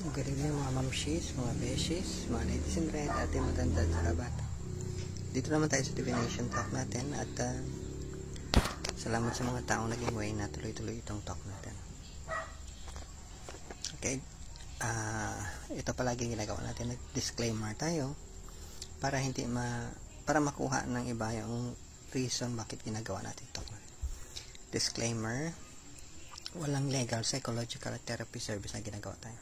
Good evening mga mamshis, mga beshies, mga ladies in red, at yung matanda sa bata. Dito naman tayo sa divination talk natin at salamat sa mga taong naging way na tuloy-tuloy itong talk natin. Okay, ito palagi ginagawa natin, nag-disclaimer tayo para para makuha ng iba yung reason bakit ginagawa natin talk natin. Disclaimer, walang legal, psychological at therapy service na ginagawa tayo.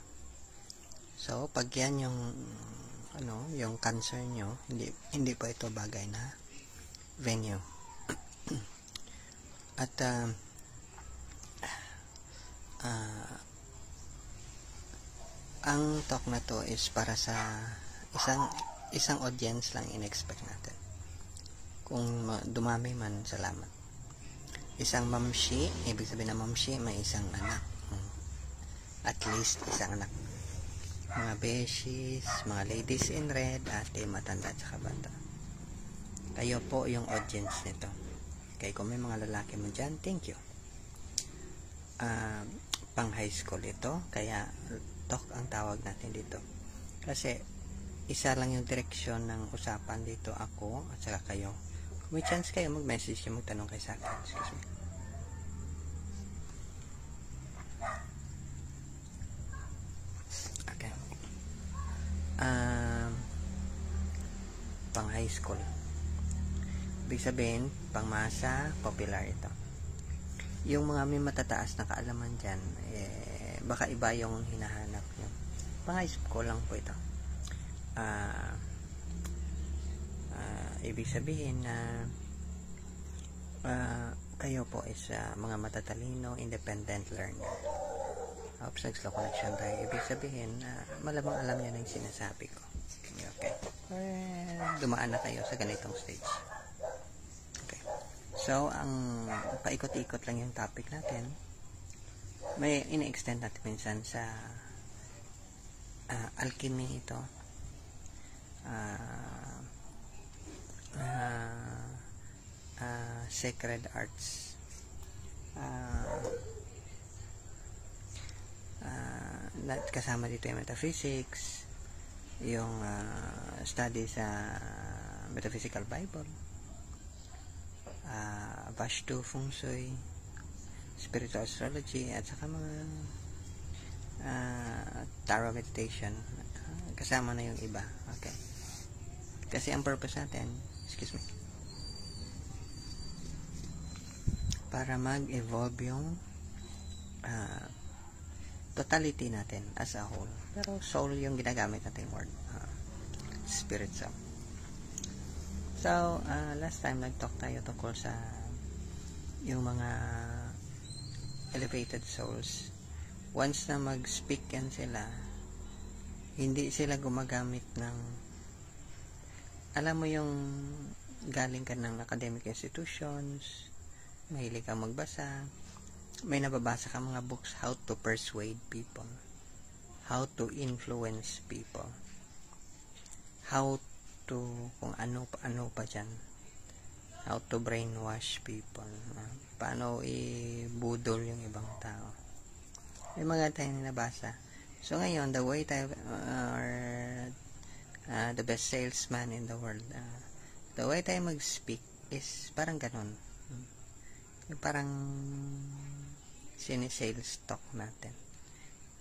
So, pag yan yung cancer nyo, hindi po ito bagay na venue. At ang talk na to is para sa isang audience lang in-expect natin. Kung dumami man, salamat. Isang mamshi, ibig sabihin na mamshi, may isang anak. At least isang anak. Mga beshies, mga ladies in red, ate, matanda at saka bata. Kayo po yung audience nito. Okay, kung may mga lalaki mo dyan, thank you. Pang high school ito, kaya talk ang tawag natin dito. Kasi isa lang yung direksyon ng usapan dito, ako at saka kayo. Kung may chance kayo, mag-message kayo, magtanong kayo sa akin. Excuse me. Pang high school, ibig sabihin pang masa, popular ito. Yung mga may matataas na kaalaman dyan, baka iba yung hinahanap nyo. Pang high school lang po ito. Ibig sabihin na kayo po is mga matatalino, independent learner. Sex law connection tayo. Ibig sabihin, malamang alam niya na yung sinasabi ko. Okay. Dumaan na kayo sa ganitong stage. Okay. So, ang paikot-ikot lang yung topic natin. May ina-extend natin minsan sa alchemy ito. Sacred arts. Kasama dito yung metaphysics, yung study sa metaphysical Bible, Vashtu, Feng Shui, spiritual astrology, at saka mga tarot meditation. Kasama na yung iba. Okay. Kasi ang purpose natin, para mag-evolve yung totality natin as a whole. Pero soul yung ginagamit natin word. Spirit soul. So, last time nag-talk tayo tungkol sa yung mga elevated souls. Once na mag-speak yan sila, hindi sila gumagamit ng, alam mo yung galing ka ng academic institutions, mahilig kang magbasa, may nababasa ka mga books, how to persuade people, how to influence people, how to, kung ano pa dyan, how to brainwash people, paano i-budol yung ibang tao. May mga tayong nabasa. So ngayon, the way tayo, the best salesman in the world, the way tayo mag-speak is parang ganun. Yung parang sales talk natin.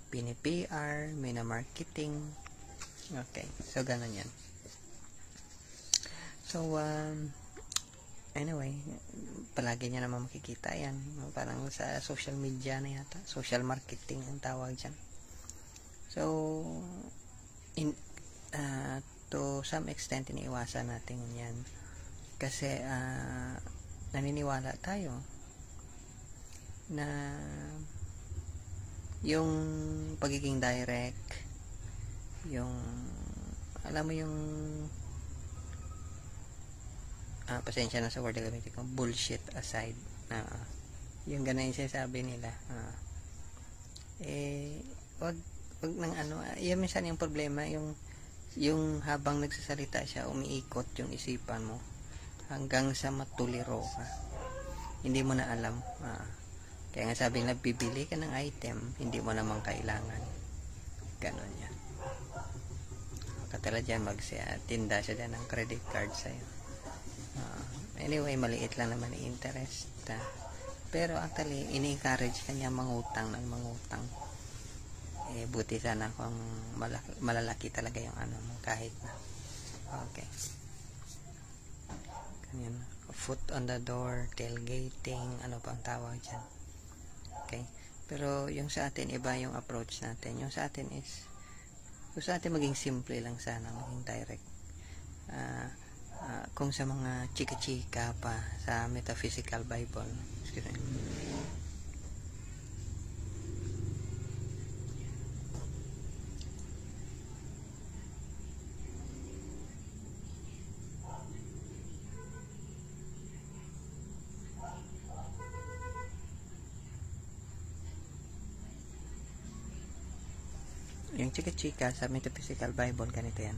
Pini-PR, may na marketing. Okay, so ganun yan. So, anyway, palagi niya naman makikita yan. Parang sa social media na yata. Social marketing ang tawag dyan. So, to some extent, iniiwasan natin yan. Kasi, naniniwala tayo na yung pagiging direct, yung alam mo yung pasensya na sa word na gamitin ko, bullshit aside, yung ganun yung sinasabi nila, wag nang yan minsan yung problema, yung habang nagsasalita siya, umiikot yung isipan mo hanggang sa matuliro ka, hindi mo na alam. Kaya nga sabi na bibili ka ng item, hindi mo naman kailangan. Ganon yan. Katulad yan, tinda siya dyan ng credit card sa'yo. Anyway, maliit lang naman yung interest. Pero actually, ini-encourage kanya mangutang ng mangutang. Buti sana kung malalaki talaga yung ano mo, kahit na. Okay. Ganyan. Foot on the door, tailgating, ano pang tawag dyan. Okay. Pero yung sa atin, iba yung approach natin. Yung sa atin is, yung sa atin maging simple lang sana, maging direct. Kung sa mga chika-chika pa sa Metaphysical Bible, excuse me, yung chika-chika sa Metaphysical Bible, ganito yan.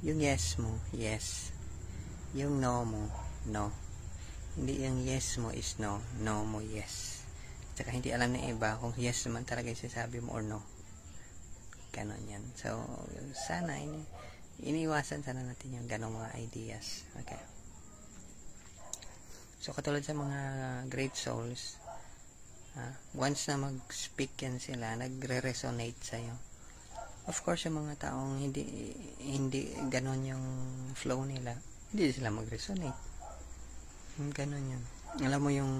Yung yes mo, yes. Yung no mo, no. Hindi yung yes mo is no, no mo yes. Tsaka hindi alam ng iba kung yes naman talaga yung sinasabi mo or no. Ganon yan. So, sana iniwasan sana natin yung ganong mga ideas. Okay. So, katulad sa mga great souls, once na mag-speak yan sila, nagre-resonate sa'yo. Of course, yung mga taong hindi ganon yung flow nila, hindi sila mag-resonate. Ganon yan. Alam mo yung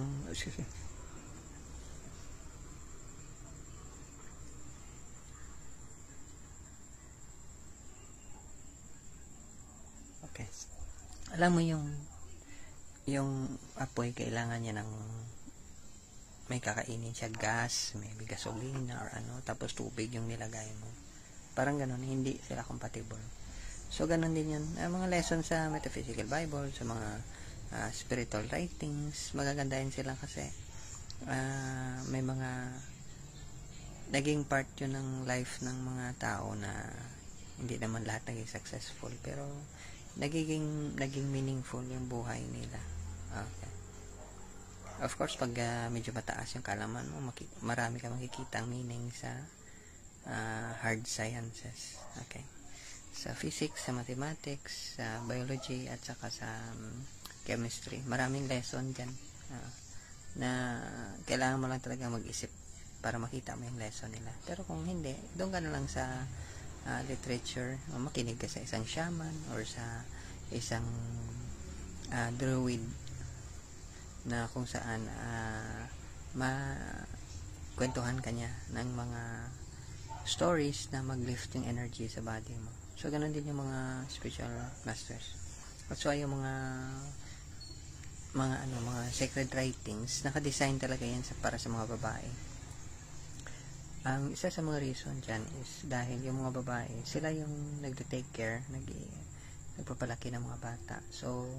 okay. Alam mo yung apoy, kailangan niya ng may kakainin siya, gas, may gasolina or ano, tapos tubig yung nilagay mo. Parang ganun, hindi sila compatible. So, ganun din yun. Mga lessons sa Metaphysical Bible, sa mga spiritual writings, magaganda yun sila kasi may mga naging part yun ng life ng mga tao na hindi naman lahat naging successful, pero naging meaningful yung buhay nila. Okay. Of course, pag medyo mataas yung kalaman mo, marami ka makikita ang meaning sa hard sciences. Okay. Sa physics, sa mathematics, sa biology, at saka sa chemistry. Maraming lesson dyan na kailangan mo lang talaga mag-isip para makita mo yung lesson nila. Pero kung hindi, doon ka na lang sa literature, makinig ka sa isang shaman or sa isang druid na kung saan makwentuhan ka niya ng mga stories na mag-lift yung energy sa body mo. So, ganun din yung mga spiritual masters. At so, yung mga sacred writings, naka-design talaga yan para sa mga babae. Ang isa sa mga reason dyan is dahil yung mga babae, sila yung nagde-take care, nagpapalaki ng mga bata. So,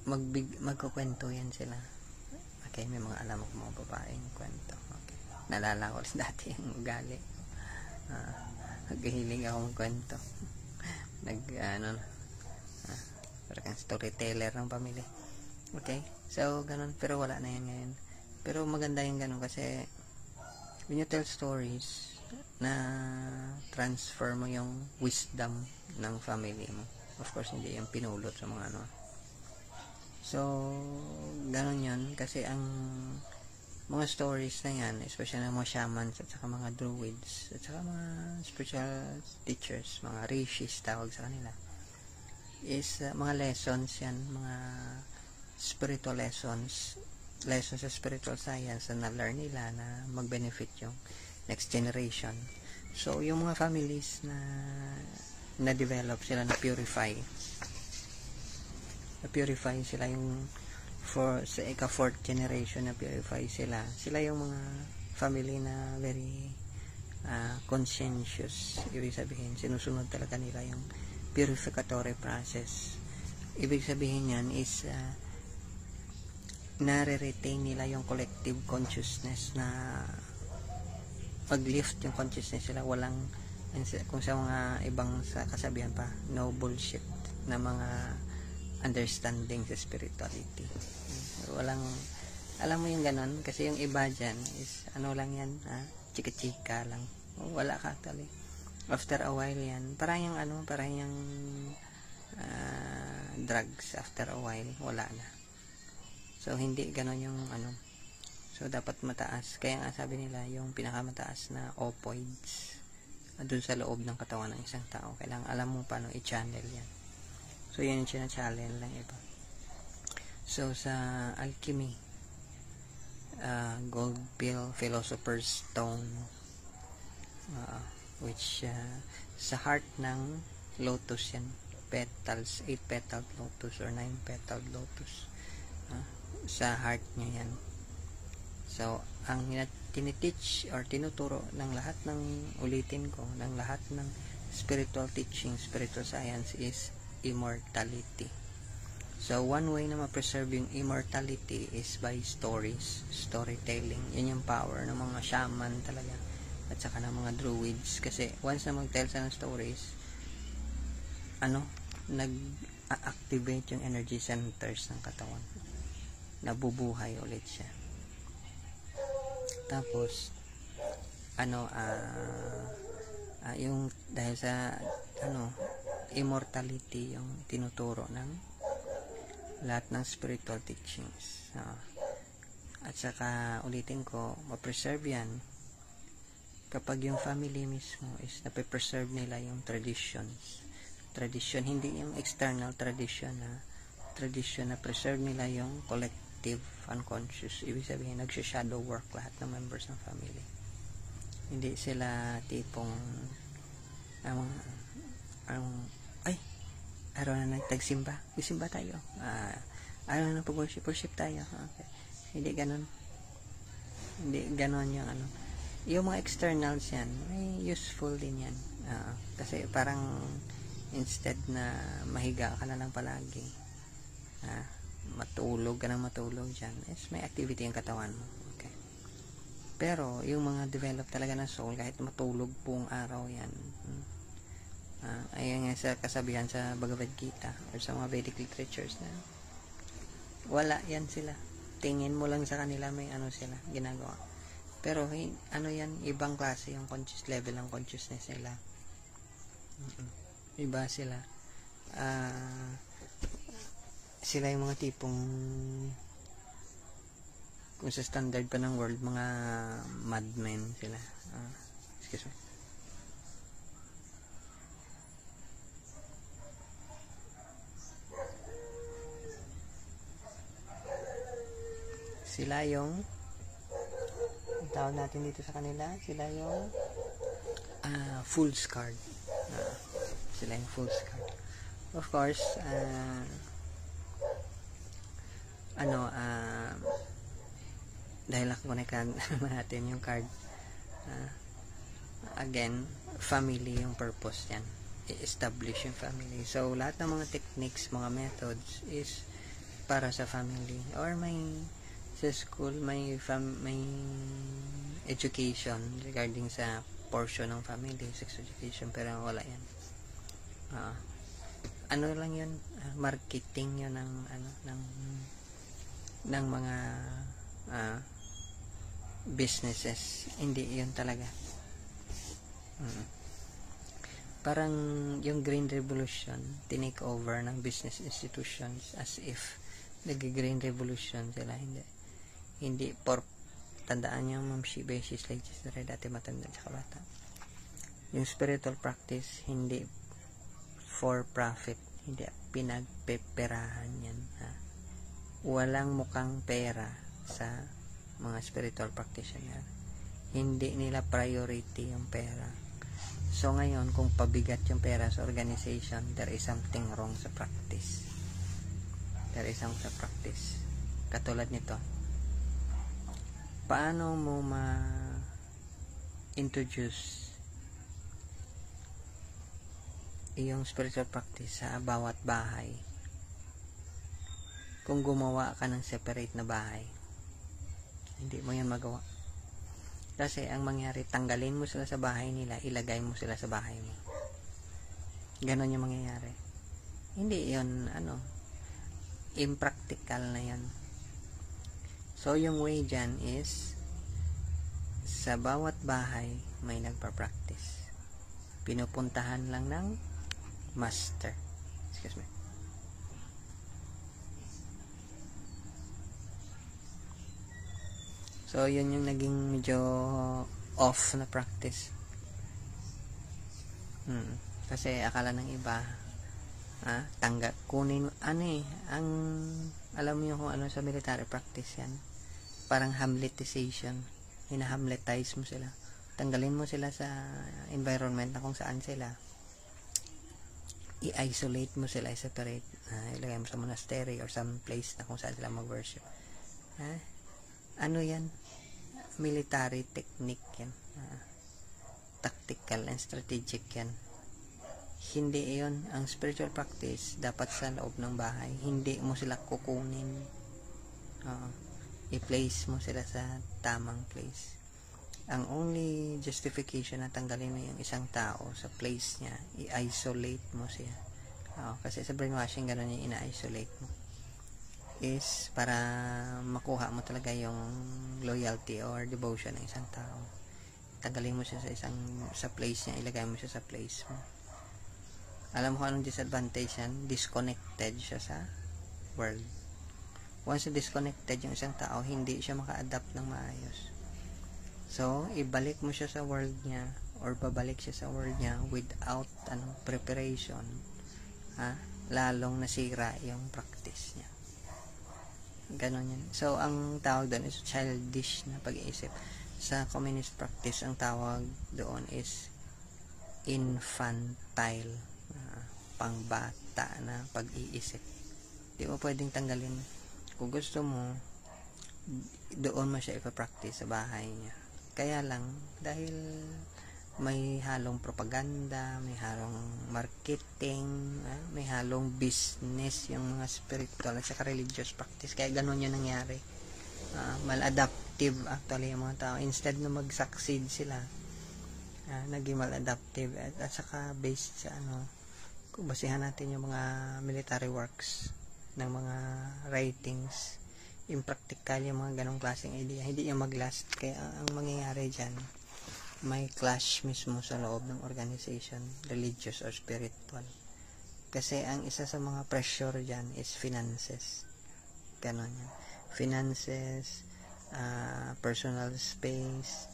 magkukwento yan sila. Okay, may mga alam ako mga babaeng kwento. Okay. Nalala ko dati yung ugali. Naghihiling ako magkwento. Parang storyteller ng pamilya. Okay? So, ganun. Pero wala na yan ngayon. Pero maganda yung ganun kasi when you tell stories na transfer mo yung wisdom ng family mo. Of course, hindi yung pinulot sa mga ano. So, ganun yun. Kasi ang mga stories na yan, especially ng mga shamans at saka mga druids at saka mga spiritual teachers, mga rishis tawag sa kanila, is mga lessons yan, mga spiritual lessons sa spiritual science na na-learn nila na mag-benefit yung next generation. So, yung mga families na develop sila, na purify sila yung sa ika-4th generation na purify sila yung mga family na very conscientious. Ibig sabihin, sinusunod talaga nila yung purificatory process. Ibig sabihin yan is nare-retain nila yung collective consciousness, na pag-lift yung consciousness nila. Walang, kung sa mga ibang sa kasabihan pa, no bullshit na mga understanding sa spirituality. Walang, alam mo yung ganon, kasi yung iba dyan is ano lang yan, chika-chika lang. Wala ka actually. After a while yan, parang yung drugs, after a while, wala na. So, hindi ganon yung So, dapat mataas. Kaya nga sabi nila, yung pinakamataas na opioids dun sa loob ng katawan ng isang tao. Kailangan alam mo paano i-channel yan. So, yun yung channel lang iba. So, sa alchemy, gold pill, philosopher's stone, which sa heart ng lotus yan, petals, 8 petaled lotus or 9 petaled lotus, sa heart nyo yan. So, ang tiniteach or tinuturo ng lahat ng ulitin ko, ng lahat ng spiritual teaching, spiritual science is immortality. So, one way na ma-preserve yung immortality is by stories, storytelling. Yan yung power ng mga shaman talaga at saka ng mga druids. Kasi once na mag-tell sa ng stories, nag-activate yung energy centers ng katawan. Nabubuhay ulit siya. Tapos, yung dahil sa, immortality yung tinuturo ng lahat ng spiritual teachings. At saka, ulitin ko, ma-preserve yan kapag yung family mismo is nape-preserve nila yung traditions. Tradition, hindi yung external tradition na preserve nila yung collective unconscious. Ibig sabihin, nagsha-shadow work lahat ng members ng family. Hindi sila tipong araw na nagtagsimba. Isimba tayo. Araw na pag-worship tayo. Okay. Hindi ganon. Hindi ganon yung Yung mga externals yan, may useful din yan. Kasi parang instead na mahiga ka na lang palagi, matulog ka na matulog dyan, is may activity yung katawan mo. Okay. Pero, yung mga develop talaga ng soul, kahit matulog buong araw yan, ayan nga sa kasabihan sa Bhagavad Gita or sa mga Vedic literatures na wala yan sila. Tingin mo lang sa kanila may sila ginagawa. Pero yan, ibang klase yung conscious level ng consciousness nila. Iba sila. Sila yung mga tipong kung sa standard pa ng world, mga madmen sila. Excuse me. Sila yung tawag natin dito sa kanila, sila yung fool's card. Sila yung fool's card. Of course, dahil nakukonektan natin yung card, again, family yung purpose yan. I-establish yung family. So, lahat ng mga techniques, mga methods is para sa family. Or may sa school, may education regarding sa portion ng family, sex education, pero wala yan. Lang yun, marketing yun ng mga businesses. Hindi yun talaga. Parang yung Green Revolution, tinake over ng business institutions as if nag-Green Revolution sila. Hindi tandaan niyo, Ma'am Shiba, she's like this na rin, dati matanda sa kabata. Yung spiritual practice, hindi for profit, hindi pinagpeperahan yan. Walang mukhang pera sa mga spiritual practitioner. Hindi nila priority yung pera. So ngayon, kung pabigat yung pera sa organization, there is something wrong sa practice. There is something sa practice. Katulad nito, paano mo ma-introduce yung spiritual practice sa bawat bahay kung gumawa ka ng separate na bahay? Hindi mo yan magawa. Kasi ang mangyari, tanggalin mo sila sa bahay nila, ilagay mo sila sa bahay mo. Ganon yung mangyayari. Hindi yun, impractical na yan. So, yung way dyan is sa bawat bahay may nagpa-practice. Pinupuntahan lang ng master. Excuse me. So, yun yung naging medyo off na practice. Kasi akala ng iba, kunin, ang, alam mo yung kung ano sa military practice yan. Parang hamletization. Hina-hamletize mo sila. Tanggalin mo sila sa environment na kung saan sila. I-isolate mo sila, i-separate. Ilagay mo sa monastery or some place na kung saan sila mag-worship. Ano yan? Military technique yan. Tactical and strategic yan. Hindi yun. Ang spiritual practice dapat sa loob ng bahay. Hindi mo sila kukunin. I-place mo sila sa tamang place. Ang only justification na tanggalin mo yung isang tao sa place niya, i-isolate mo siya. Kasi sa brainwashing gano'n yung ina-isolate mo. Is para makuha mo talaga yung loyalty or devotion ng isang tao. Tanggalin mo siya sa place niya, ilagay mo siya sa place mo. Alam mo kung anong disadvantage yan? Disconnected siya sa world. Once disconnected yung isang tao, hindi siya maka-adapt ng maayos. So, ibalik mo siya sa world niya or babalik siya sa world niya without preparation. Lalong nasira yung practice niya. Ganon yan. So, ang tawag doon is childish na pag-iisip. Sa communist practice, ang tawag doon is infantile, pangbata na pag-iisip. Di mo pwedeng tanggalin. Kung gusto mo, doon mo siya ipapractice sa bahay niya. Kaya lang, dahil may halong propaganda, may halong marketing, may halong business yung mga spiritual at saka religious practice. Kaya ganun yung nangyari. Maladaptive actually yung mga tao. Instead na mag-succeed sila, naging maladaptive at saka based sa kung basihan natin yung mga military works ng mga writings, impractical yung mga ganong klaseng idea. Hindi yung mag-last. Kaya ang mangyayari dyan, may clash mismo sa loob ng organization, religious or spiritual. Kasi ang isa sa mga pressure dyan is finances. Ganon yan. Finances, personal space,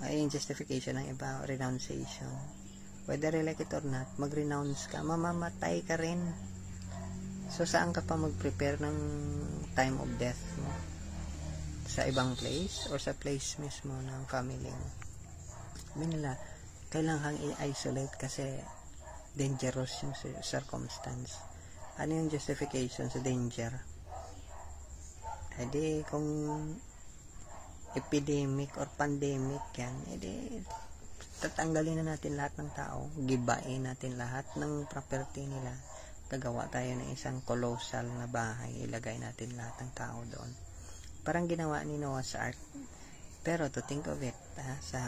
yung justification ng iba, renunciation. Whether you like it or not, mag-renounce ka, mamamatay ka rin. So, saan ka pa mag-prepare ng time of death mo? Sa ibang place or sa place mismo ng family mo? Sabi nila, kailangan i-isolate kasi dangerous yung circumstance. Ano yung justification sa danger? Edi kung epidemic or pandemic yan, edi tatanggalin na natin lahat ng tao, gibain natin lahat ng property nila, gagawa tayo ng isang colossal na bahay, ilagay natin lahat ng tao doon. Parang ginawa ni Noah's Ark. Pero to think of it, sa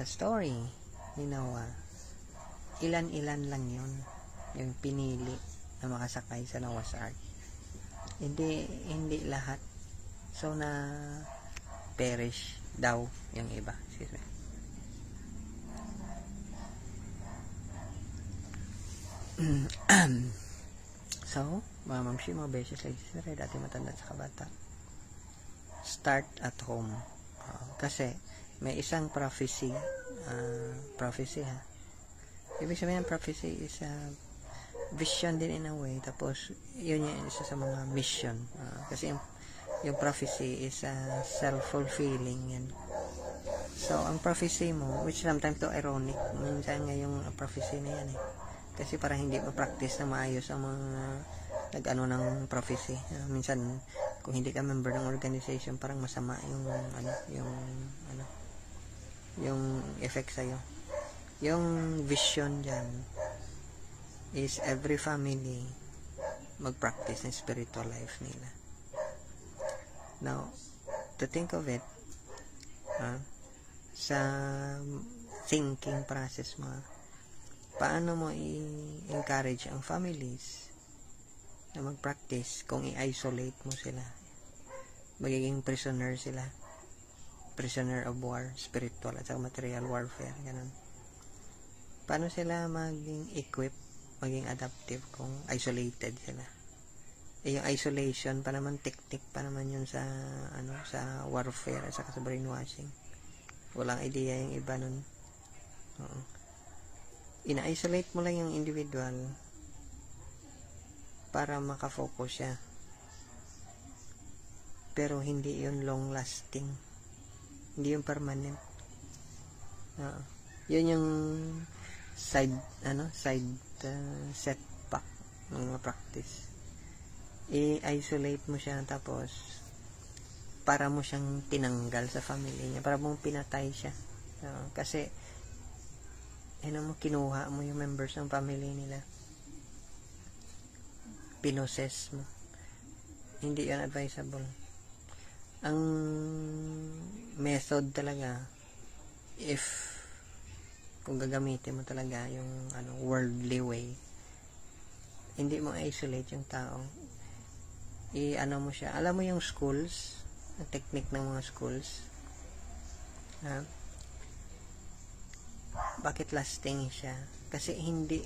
story ni Noah, ilan-ilan lang yun yung pinili na makasakay sa Noah's Ark. Hindi lahat. So na perish daw yung iba. Excuse me. So, mga mamshi, mga beses, ladies na rin, dati matanda sa kabata. Start at home. Kasi may isang prophecy ha. Ibig sabihin ng prophecy is vision din in a way. Tapos yun yung isa sa mga mission. Kasi yung prophecy is self-fulfilling yan. So ang prophecy mo, which sometimes to ironic, minsan nga yung prophecy na yan kasi para hindi ma-practice na maayos ang mga nag-ano ng prophecy. Minsan kung hindi ka member ng organization, parang masama yung effect sa'yo. Yung vision dyan is every family mag-practice ng spiritual life nila. Now, to think of it, sa thinking process mo, paano mo i-encourage ang families na mag-practice kung i-isolate mo sila? Magiging prisoner sila. prisoner of war, spiritual at saka material warfare, ganun. Paano sila maging equip, maging adaptive kung isolated sila? Yung isolation pa naman, technique pa naman yun sa sa warfare at saka sa brainwashing. Walang idea yung iba nun. Ina-isolate mo lang yung individual para makafocus siya, pero hindi yun long lasting, hindi yun permanent. Yun yung side setback ng mga practice. I-isolate mo siya, tapos para mo siyang tinanggal sa family niya, para mong pinatay siya. Kasi mo, kinuha mo yung members ng family nila, pinoses mo. Hindi yan advisable. Ang method talaga, kung gagamitin mo talaga yung worldly way, hindi mo isolate yung tao. Mo siya. Alam mo yung schools, ang technique ng mga schools, bakit lasting siya? Kasi hindi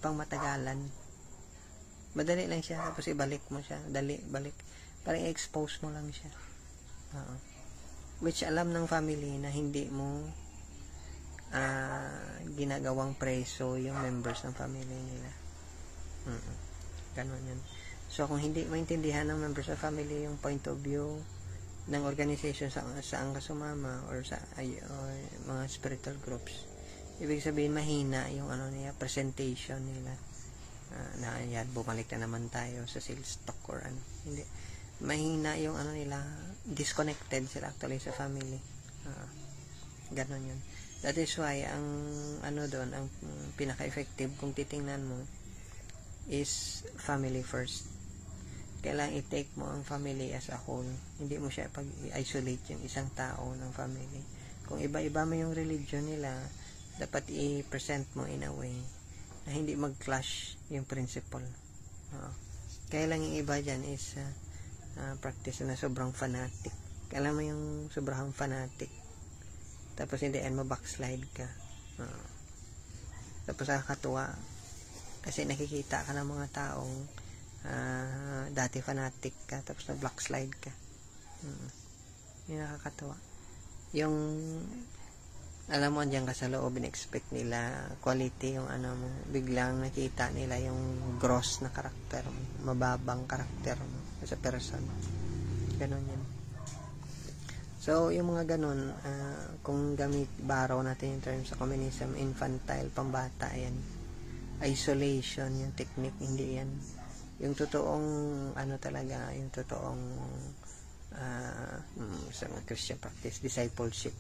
pang matagalan. Madali lang siya, tapos ibalik mo siya. Balik. Parang i-expose mo lang siya. Which alam ng family na hindi mo ginagawang preso yung members ng family nila. Ganon yun. So, kung hindi maintindihan ng members of family yung point of view ng organization saan ka sumama or mga spiritual groups, ibig sabihin mahina yung presentation nila. Bumalik na naman tayo sa sales talk or hindi. Mahina yung nila, disconnected sila actually sa family. Ganon yun. That is why ang doon, ang pinaka-effective kung titingnan mo is family first. Kailangan i-take mo ang family as a whole. Hindi mo siya pag-isolate yung isang tao ng family. Kung iba-iba mo yung religion nila, dapat i-present mo in a way na hindi mag-clash yung principle. Kaya lang yung iba dyan is practice na sobrang fanatic. Alam mo yung sobrang fanatic, tapos hindi mo backslide ka. Tapos nakakatuwa kasi nakikita ka ng mga taong dati fanatic ka, tapos na backslide ka. Yung nakakatuwa, yung alam mo andyan ka sa loob, in-expect nila quality yung mo, biglang nakita nila yung gross na karakter mo, mababang karakter mo sa person. Ganon yan. So yung mga ganon, kung baraw natin yung term sa communism, infantile, pambata, yan. Isolation yung technique, hindi yan yung totoong talaga, yung totoong sa mga Christian practice, discipleship.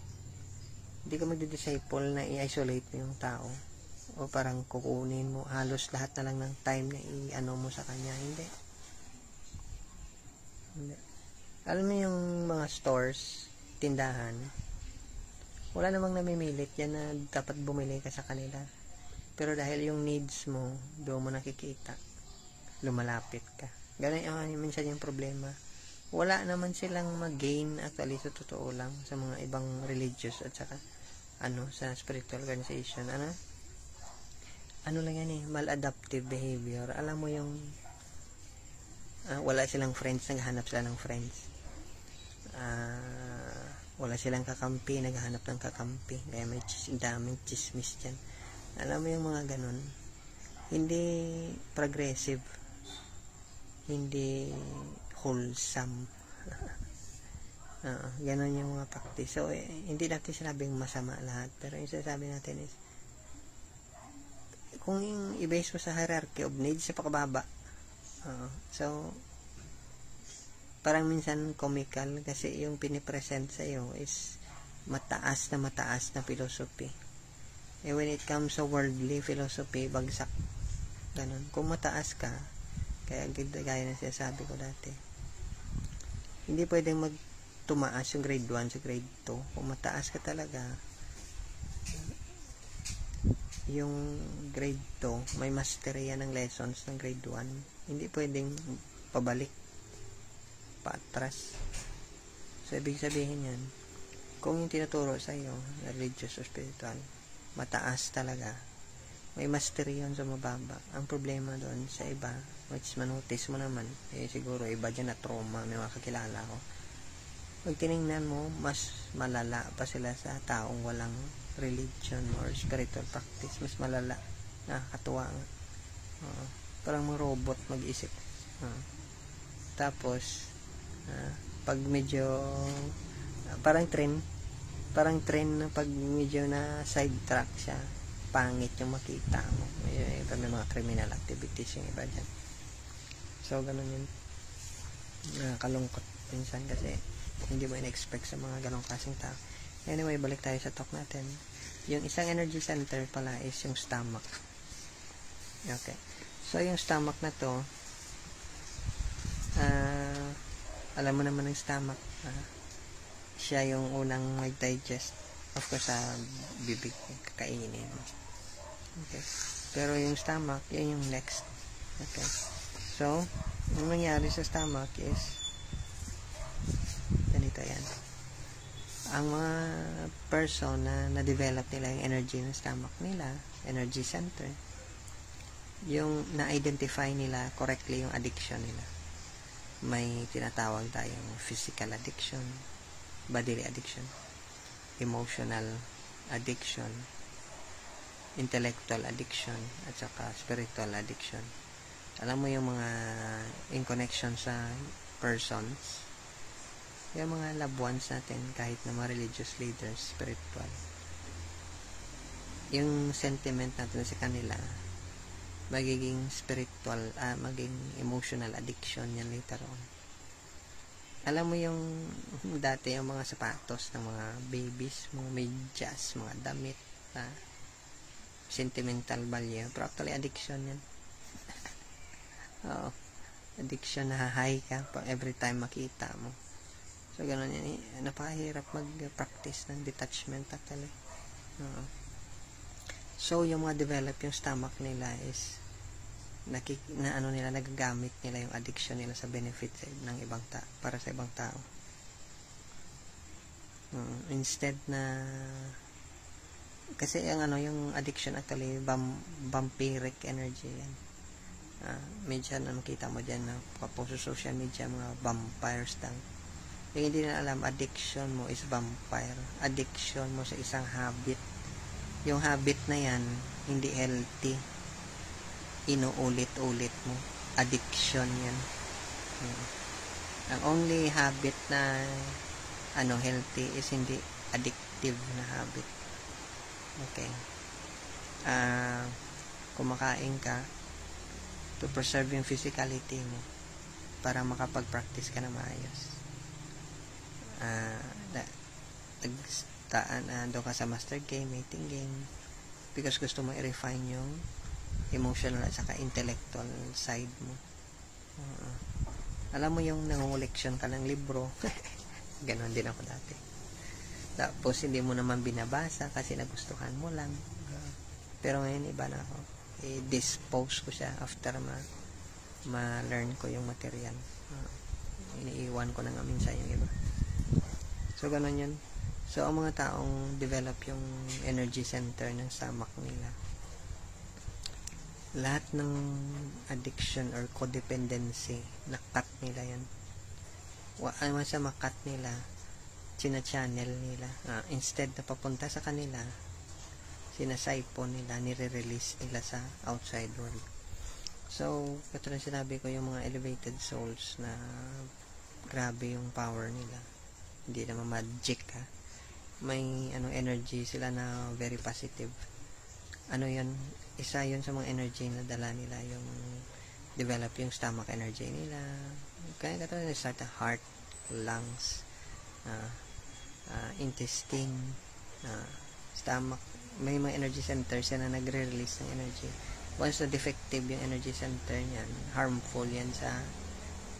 Hindi ka magdi-disciple na i-isolate mo yung tao o parang kukunin mo halos lahat na lang ng time na mo sa kanya. Hindi. Alam mo yung mga stores, tindahan, wala namang namimilit yan na dapat bumili ka sa kanila, pero dahil yung needs mo doon mo nakikita, lumalapit ka. Ganun minsan yung problema. Wala naman silang mag-gain actually sa totoo lang sa mga ibang religious at saka sa spiritual organization. Lang yan maladaptive behavior. Alam mo yung wala silang friends, naghahanap sila ng friends. Wala silang kakampi, naghahanap ng kakampi. Kaya may daming chismis dyan. Alam mo yung mga ganun, hindi progressive, hindi wholesome. Ganon yung mga practice. So, hindi natin sinabing masama lahat, pero yung sasabi natin is kung yung i-base mo sa hierarchy of needs sa pakababa, so parang minsan comical kasi yung pinipresent sa iyo is mataas na philosophy. When it comes to worldly philosophy, bagsak. Ganon. Kung mataas ka, kaya na sinasabi ko dati, hindi pwedeng tumaas yung grade 1 sa grade 2. Kung mataas ka talaga, yung grade 2, may mastery yan ng lessons ng grade 1. Hindi pwedeng pabalik, paatras. So, ibig sabihin yan, kung yung tinuturo sa iyo, religious o spiritual, mataas talaga, may mastery yun sa mababa. Ang problema doon sa iba, which manotice mo naman, siguro iba dyan na trauma, may mga kakilala ko. Pag tinignan mo, mas malala pa sila sa taong walang religion or spiritual practice. Mas malala. Nakakatuwa nga. Parang mga robot mag-isip. Tapos, pag medyo parang trend na pag medyo na sidetrack siya, pangit yung makita mo. May mga criminal activities yung iba dyan. So, ganun yun. Nakakalungkot minsan kasi hindi mo in-expect sa mga ganong klaseng tao. Anyway, balik tayo sa talk natin. Yung isang energy center pala is yung stomach. Okay. So, yung stomach na to, alam mo naman ng stomach, siya yung unang mag-digest. Of course, sa bibig, kakainin mo. Okay. Pero yung stomach, yun yung next. Okay. So, yung nangyari sa stomach is, ganito yan. Ang mga person na na-develop nila yung energy ng stomach nila, energy center, yung na-identify nila correctly yung addiction nila. May tinatawag tayong physical addiction, bodily addiction, emotional addiction, intellectual addiction, at saka spiritual addiction. Alam mo yung mga in connection sa persons, yung mga loved ones natin, kahit na mga religious leaders, spiritual, yung sentiment natin sa kanila, magiging spiritual, maging emotional addiction yan later on. Alam mo yung dati yung mga sapatos ng mga babies, mga medyas, mga damit, sentimental value, pero actually addiction yan. Addiction na high ka every time makita mo. So, gano'n yan. Napakahirap mag-practice ng detachment actually. So, yung mga develop yung stomach nila is nagagamit nila yung addiction nila sa benefit ng ibang para sa ibang tao. Instead na kasi yung addiction actually vampiric energy yan. Medyo na makita mo dyan na kapo sa social media, mga vampires lang. Yung hindi na alam, addiction mo is vampire. Addiction mo sa isang habit. Yung habit na yan, hindi healthy. Inuulit-ulit mo. Addiction yan. Ang only habit na healthy is hindi addictive na habit. Okay. Kumakain ka to preserve yung physicality mo para makapag-practice ka na maayos. Doon ka sa master game, mating game, because gusto mo i-refine yung emotional at saka intellectual side mo. Alam mo yung nangungoleksyon ka ng libro. Ganon din ako dati. Tapos hindi mo naman binabasa kasi nagustuhan mo lang. Pero ngayon iba na ako. I-dispose ko siya after ma-learn ko yung material. Iniiwan ko na nga minsan yung iba. So, ganun yun. So, ang mga taong develop yung energy center ng stomach nila, lahat ng addiction or codependency, na-cut nila yan. Sa makat nila, china-channel nila. Instead na papunta sa kanila, sinasipon nila, nire-release nila sa outside world. So, katulad sinabi ko, yung mga elevated souls na grabe yung power nila. Hindi naman magic may energy sila na very positive. Yun, isa yun sa mga energy na dala nila, yung develop yung stomach energy nila. Kaya katulad start the heart, lungs, intestine, stomach. May mga energy centers yan na nagre-release ng energy. Once na defective yung energy center niyan, harmful yan sa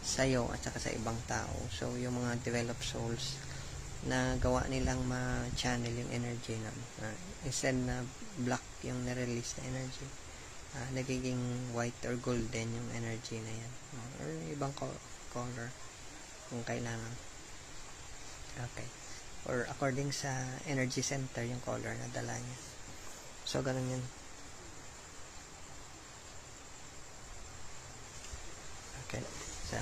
sayo at saka sa ibang tao. So, yung mga developed souls na gawa nilang ma-channel yung energy na instead na black yung na-release na energy, nagiging white or golden yung energy na yan, or ibang color kung kailangan. Okay. or according sa energy center yung color na dala niya. So ganun yun. Okay, so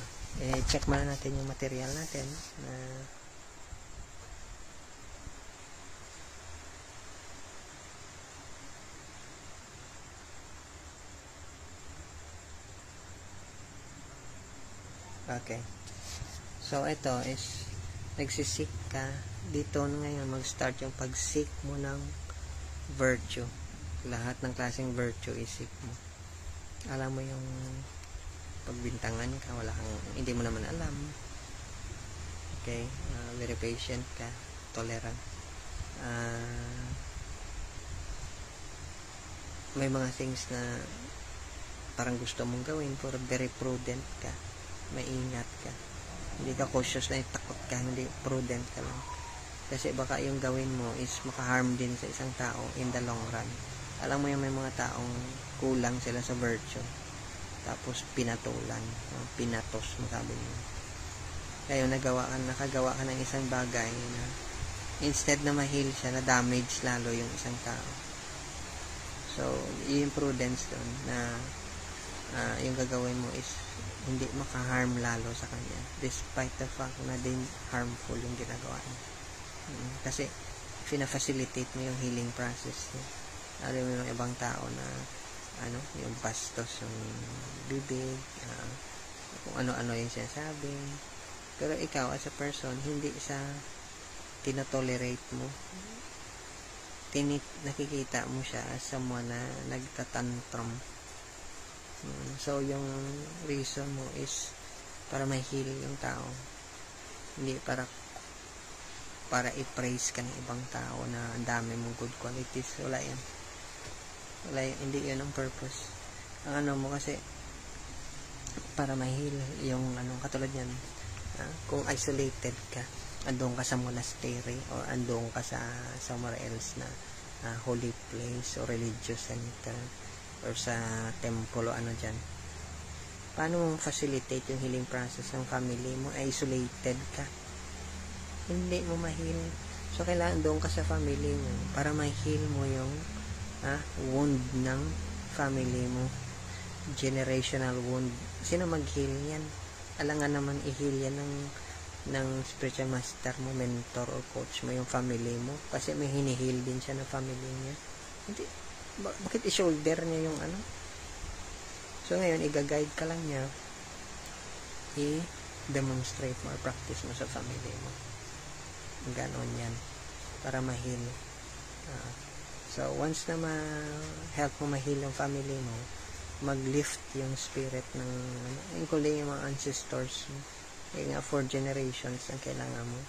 check muna natin yung material natin na okay. So ito is nagsisik ka dito ngayon, mag-start yung pag-seek mo ng virtue. Lahat ng klaseng virtue is-seek mo. Alam mo yung pagbintangan ka, wala kang, hindi mo naman alam. Okay, very patient ka, tolerant. May mga things na parang gusto mong gawin, pero very prudent ka, maingat ka. Hindi ka cautious na takot ka, hindi, prudent ka lang. Kasi baka yung gawin mo is maka-harm din sa isang tao in the long run. Alam mo yung may mga taong kulang sila sa virtue, tapos pinatulan, pinatos mo, sabi mo. Kaya nakagawa ka ng isang bagay na instead na ma-heal siya, na damage lalo yung isang tao. So, yung prudence doon na yung gagawin mo is hindi maka-harm lalo sa kanya, despite the fact na din harmful yung ginagawa niya. Kasi fina-facilitate mo yung healing process niya. Alam mo yung ibang tao na yung bastos yung bibig, kung ano-ano yung sinasabi, pero ikaw as a person, hindi sa tinotolerate mo, nakikita mo siya as someone na nagtatantrum. So yung reason mo is para ma-heal yung tao, hindi para i-praise ka ng ibang tao na ang dami mong good qualities. Wala yan, hindi yun ang purpose. Ang mo kasi para ma-heal yung katulad yan, kung isolated ka, andun ka sa monastery or andun ka sa somewhere else na holy place or religious center or sa temple o dyan, paano mong facilitate yung healing process ng family mo? Isolated ka, hindi mo ma-heal. So kailangan doon ka sa family mo para ma-heal mo yung wound ng family mo, generational wound. Sino mag-heal yan? Alangan naman i-heal yan ng spiritual master mo, mentor or coach mo, yung family mo, kasi may hinihil din siya na family niya. Hindi, bakit i-shoulder niya yung So ngayon, i-guide ka lang niya, i-demonstrate mo or practice mo sa family mo. Ganon yan para ma-heal. So once na ma-help mo ma-heal yung family mo, mag-lift yung spirit ng including yung mga ancestors mo. Kaya nga 4 generations ang kailangan mo.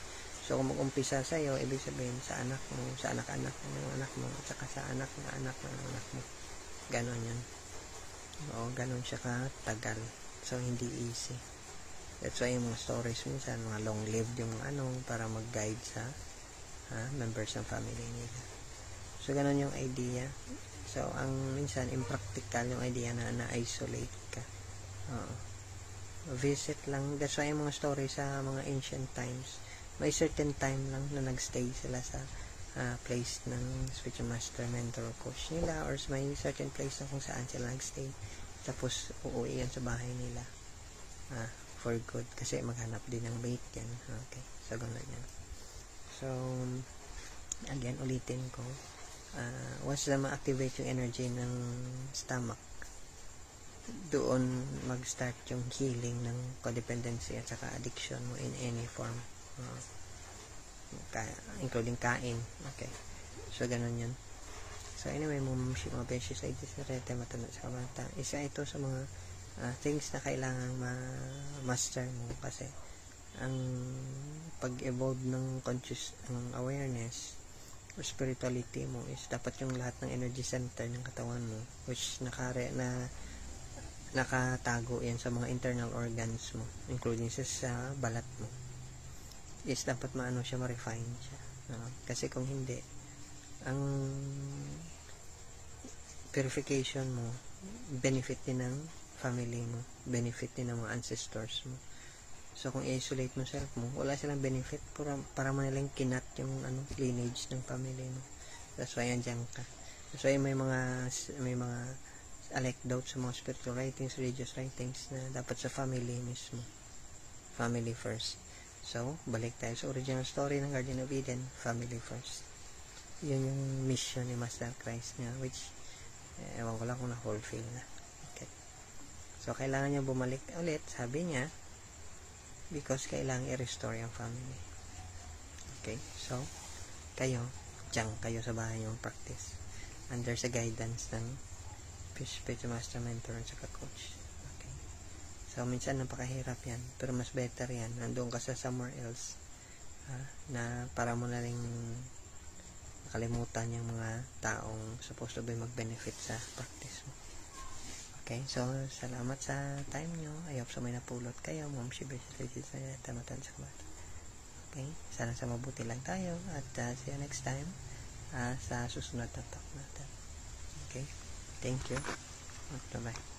So kung mag-umpisa sa'yo, ibig sabihin sa anak mo, sa anak-anak ng anak mo, at saka sa anak na anak ng anak mo. Ganon yan. Oo, ganon siya katagal. So hindi easy. That's why yung mga stories minsan, mga long-lived yung para mag-guide sa members ng family nila. So ganon yung idea. So ang minsan impractical yung idea na na-isolate ka. Visit lang. That's why yung mga stories sa mga ancient times, may certain time lang na nagstay sila sa place ng spiritual master, mentor, coach nila, or may certain place na kung saan sila nagstay, tapos uuwi yan sa bahay nila for good, kasi maghanap din ng bait yan. Okay, so gano'n yan. So again, ulitin ko, once na ma-activate yung energy ng stomach, doon mag-start yung healing ng codependency at saka addiction mo in any form, including kain. Okay, so ganun yun. So anyway, mga benches ay disarete matanong sa kabata, isa ito sa mga things na kailangan ma-master mo, kasi ang pag-evolve ng conscious, ng awareness or spirituality mo is dapat yung lahat ng energy center ng katawan mo, which nakatago yan sa mga internal organs mo, including sa balat mo, is dapat siya, ma-refine siya. Kasi kung hindi, ang purification mo, benefit din ng family mo, benefit din ng mga ancestors mo. So, kung i-isolate mo self mo, wala silang benefit para mo nilang kinat yung lineage ng family mo. That's why andyan ka. That's why may mga anecdotes sa mga spiritual writings, religious writings na dapat sa family mismo. Family first. So, balik tayo sa original story ng Garden of Eden, family first. Yun yung mission ni Master Christ niya, which ewan ko lang kung na-fulfill na. Okay. So, kailangan niya bumalik ulit, sabi niya, because kailangan i-restore yung family. Okay. So, kayo sa bahay yung practice under sa guidance ng spiritual master, mentor, at saka coach. Okay. So, minsan napakahirap yan, pero mas better yan. Nandun ka sa somewhere else na para mo na rin nakalimutan yung mga taong supposed to be mag-benefit sa practice mo. Okay, so salamat sa time nyo. I hope sa may napulot kayo. Ma'am Shibe sa tamatan sa kabata. Okay, sana sa mabuti lang tayo at see you next time sa susunod na talk natin. Okay, thank you. Bye-bye.